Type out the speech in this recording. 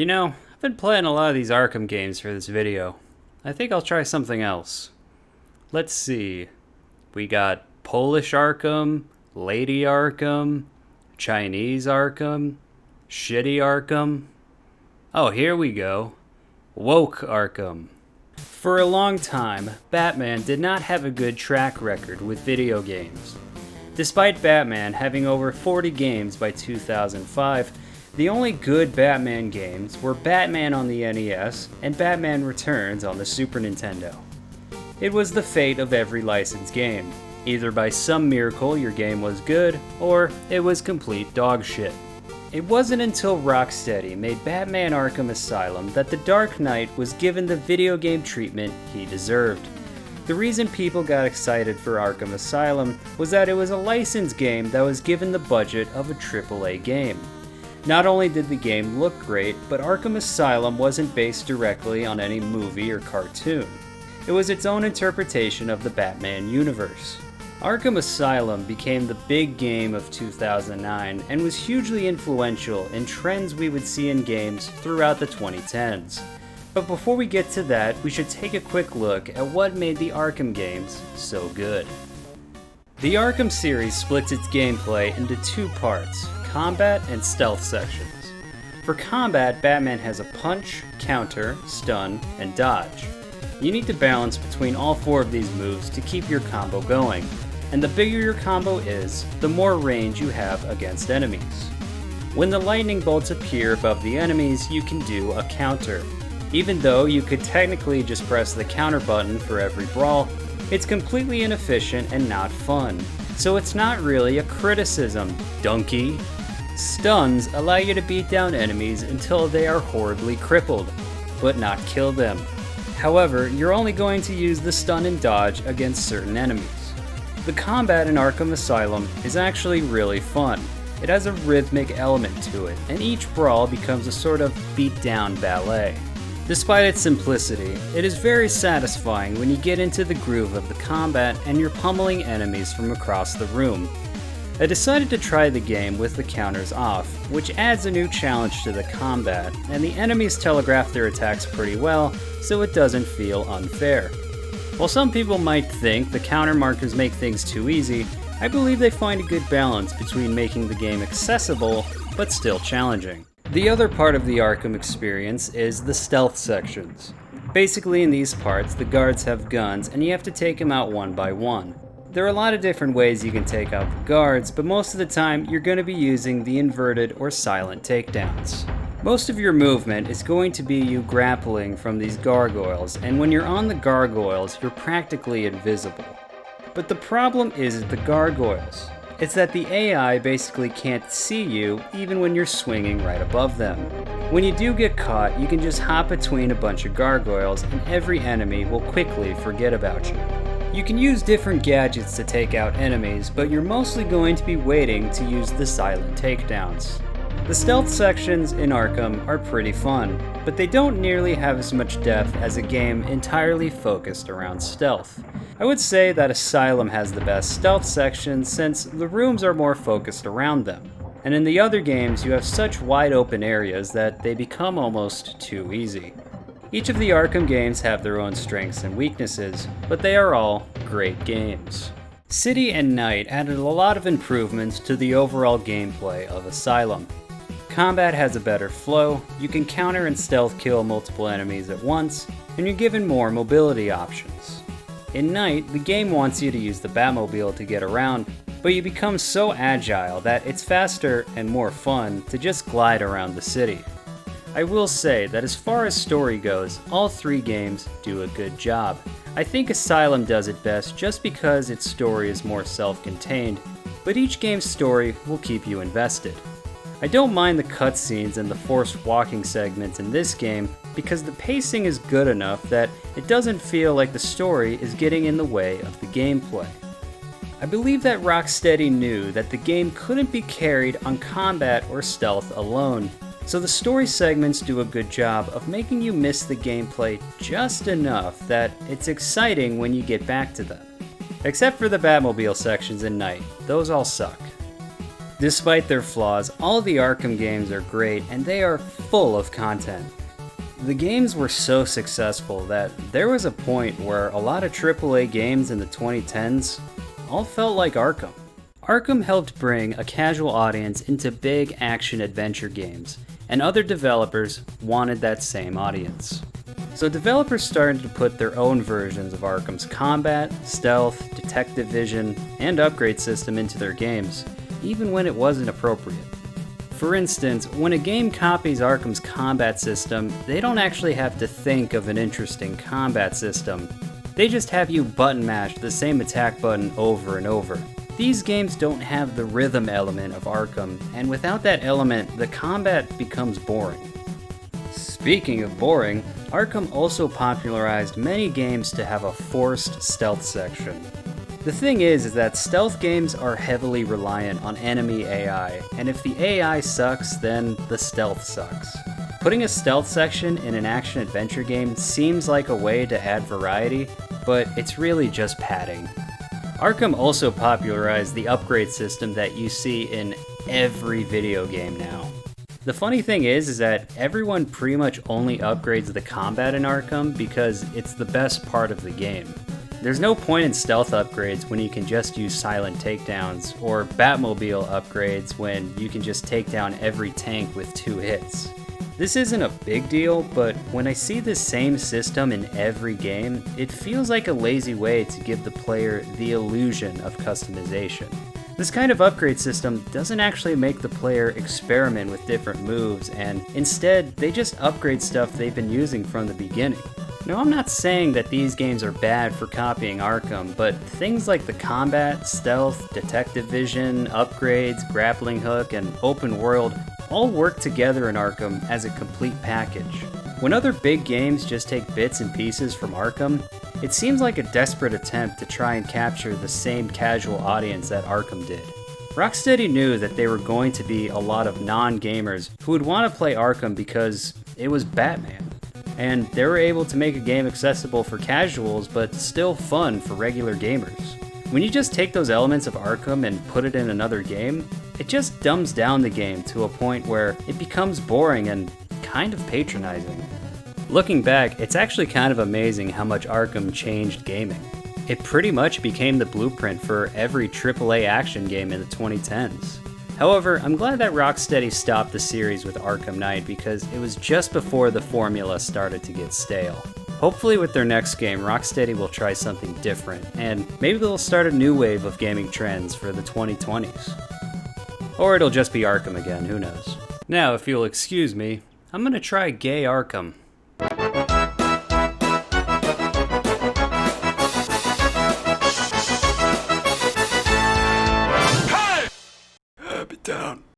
I've been playing a lot of these Arkham games for this video. I think I'll try something else. Let's see. We got Polish Arkham, Lady Arkham, Chinese Arkham, Shitty Arkham. Oh, here we go. Woke Arkham. For a long time, Batman did not have a good track record with video games. Despite Batman having over 40 games by 2005, the only good Batman games were Batman on the NES and Batman Returns on the Super Nintendo. It was the fate of every licensed game. Either by some miracle your game was good, or it was complete dog shit. It wasn't until Rocksteady made Batman Arkham Asylum that the Dark Knight was given the video game treatment he deserved. The reason people got excited for Arkham Asylum was that it was a licensed game that was given the budget of a AAA game. Not only did the game look great, but Arkham Asylum wasn't based directly on any movie or cartoon. It was its own interpretation of the Batman universe. Arkham Asylum became the big game of 2009 and was hugely influential in trends we would see in games throughout the 2010s. But before we get to that, we should take a quick look at what made the Arkham games so good. The Arkham series splits its gameplay into two parts: combat and stealth sections. For combat, Batman has a punch, counter, stun, and dodge. You need to balance between all four of these moves to keep your combo going, and the bigger your combo is, the more range you have against enemies. When the lightning bolts appear above the enemies, you can do a counter. Even though you could technically just press the counter button for every brawl, it's completely inefficient and not fun. So it's not really a criticism, donkey. Stuns allow you to beat down enemies until they are horribly crippled, but not kill them. However, you're only going to use the stun and dodge against certain enemies. The combat in Arkham Asylum is actually really fun. It has a rhythmic element to it, and each brawl becomes a sort of beat-down ballet. Despite its simplicity, it is very satisfying when you get into the groove of the combat and you're pummeling enemies from across the room. I decided to try the game with the counters off, which adds a new challenge to the combat, and the enemies telegraph their attacks pretty well, so it doesn't feel unfair. While some people might think the counter markers make things too easy, I believe they find a good balance between making the game accessible, but still challenging. The other part of the Arkham experience is the stealth sections. Basically, in these parts, the guards have guns and you have to take them out one by one. There are a lot of different ways you can take out the guards, but most of the time you're going to be using the inverted or silent takedowns. Most of your movement is going to be you grappling from these gargoyles, and when you're on the gargoyles, you're practically invisible. But the problem isn't the gargoyles. It's that the AI basically can't see you even when you're swinging right above them. When you do get caught, you can just hop between a bunch of gargoyles and every enemy will quickly forget about you. You can use different gadgets to take out enemies, but you're mostly going to be waiting to use the silent takedowns. The stealth sections in Arkham are pretty fun, but they don't nearly have as much depth as a game entirely focused around stealth. I would say that Asylum has the best stealth sections since the rooms are more focused around them, and in the other games you have such wide open areas that they become almost too easy. Each of the Arkham games have their own strengths and weaknesses, but they are all great games. City and Night added a lot of improvements to the overall gameplay of Asylum. Combat has a better flow, you can counter and stealth kill multiple enemies at once, and you're given more mobility options. In Night, the game wants you to use the Batmobile to get around, but you become so agile that it's faster and more fun to just glide around the city. I will say that as far as story goes, all three games do a good job. I think Asylum does it best just because its story is more self-contained, but each game's story will keep you invested. I don't mind the cutscenes and the forced walking segments in this game because the pacing is good enough that it doesn't feel like the story is getting in the way of the gameplay. I believe that Rocksteady knew that the game couldn't be carried on combat or stealth alone, so the story segments do a good job of making you miss the gameplay just enough that it's exciting when you get back to them. Except for the Batmobile sections in Night, those all suck. Despite their flaws, all the Arkham games are great and they are full of content. The games were so successful that there was a point where a lot of AAA games in the 2010s all felt like Arkham. Arkham helped bring a casual audience into big action-adventure games, and other developers wanted that same audience. So developers started to put their own versions of Arkham's combat, stealth, detective vision, and upgrade system into their games, even when it wasn't appropriate. For instance, when a game copies Arkham's combat system, they don't actually have to think of an interesting combat system. They just have you button mash the same attack button over and over. These games don't have the rhythm element of Arkham, and without that element, the combat becomes boring. Speaking of boring, Arkham also popularized many games to have a forced stealth section. The thing is that stealth games are heavily reliant on enemy AI, and if the AI sucks, then the stealth sucks. Putting a stealth section in an action-adventure game seems like a way to add variety, but it's really just padding. Arkham also popularized the upgrade system that you see in every video game now. The funny thing is that everyone pretty much only upgrades the combat in Arkham because it's the best part of the game. There's no point in stealth upgrades when you can just use silent takedowns, or Batmobile upgrades when you can just take down every tank with 2 hits. This isn't a big deal, but when I see the same system in every game, it feels like a lazy way to give the player the illusion of customization. This kind of upgrade system doesn't actually make the player experiment with different moves, and instead, they just upgrade stuff they've been using from the beginning. Now, I'm not saying that these games are bad for copying Arkham, but things like the combat, stealth, detective vision, upgrades, grappling hook, and open world all work together in Arkham as a complete package. When other big games just take bits and pieces from Arkham, it seems like a desperate attempt to try and capture the same casual audience that Arkham did. Rocksteady knew that there were going to be a lot of non-gamers who would want to play Arkham because it was Batman. And they were able to make a game accessible for casuals but still fun for regular gamers. When you just take those elements of Arkham and put it in another game, it just dumbs down the game to a point where it becomes boring and kind of patronizing. Looking back, it's actually kind of amazing how much Arkham changed gaming. It pretty much became the blueprint for every AAA action game in the 2010s. However, I'm glad that Rocksteady stopped the series with Arkham Knight because it was just before the formula started to get stale. Hopefully with their next game, Rocksteady will try something different, and maybe they'll start a new wave of gaming trends for the 2020s. Or it'll just be Arkham again, who knows. Now, if you'll excuse me, I'm gonna try Gay Arkham. Down.